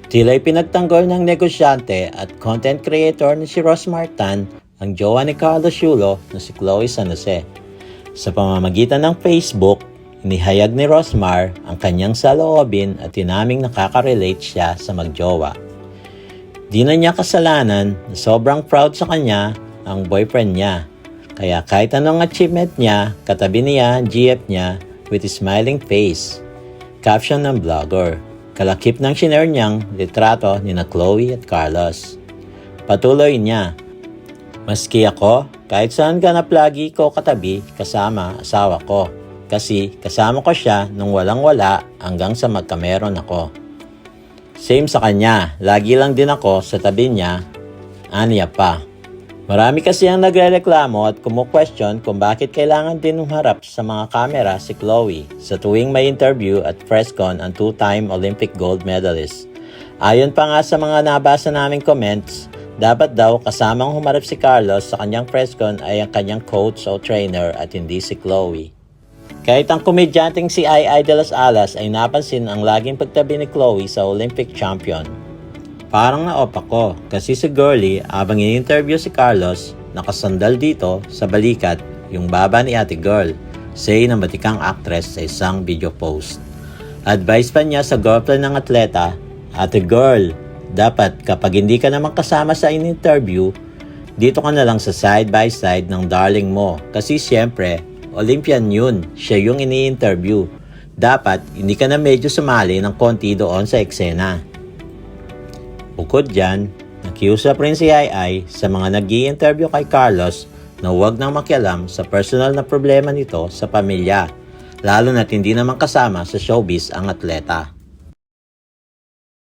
Tila'y pinagtanggol ng negosyante at content creator na si Rosmar Tan, ang jowa ni Carlos Yulo na si Chloe San Jose. Sa pamamagitan ng Facebook, inihayag ni Rosmar ang kanyang saloobin at tinaming nakaka-relate siya sa magjowa. Di na niya kasalanan na sobrang proud sa kanya ang boyfriend niya. Kaya kahit anong achievement niya, katabi niya ang GF niya with a smiling face. Caption ng vlogger, kalakip ng shinare niyang litrato ni na Chloe at Carlos. Patuloy niya, maski ako, kahit saan ganap lagi ko katabi kasama asawa ko. Kasi kasama ko siya nung walang-wala hanggang sa magkameron ako. Same sa kanya, lagi lang din ako sa tabi niya, aniya pa. Marami kasi ang nagrereklamo at kumu-question kung bakit kailangan din humarap sa mga kamera si Chloe sa tuwing may interview at presscon ang two-time Olympic gold medalist. Ayon pa nga sa mga nabasa naming comments, dapat daw kasamang humarap si Carlos sa kanyang presscon ay ang kanyang coach o trainer at hindi si Chloe. Kahit ang komedyanteng si Ai de las Alas ay napansin ang laging pagtabi ni Chloe sa Olympic champion. Parang na-off ako kasi si Girlie habang in-interview si Carlos, nakasandal dito sa balikat yung baba ni ate girl, say ng batikang actress sa isang video post. Advice pa niya sa girlfriend ng atleta, ate girl, dapat kapag hindi ka naman kasama sa in-interview, dito ka na lang sa side by side ng darling mo kasi siyempre, Olympian yun, siya yung ini-interview. Dapat hindi ka na medyo sumali ng konti doon sa eksena. Bukod dyan, nakiusap rin si Ai sa mga nag-i-interview kay Carlos na huwag nang makialam sa personal na problema nito sa pamilya, lalo na't hindi naman kasama sa showbiz ang atleta.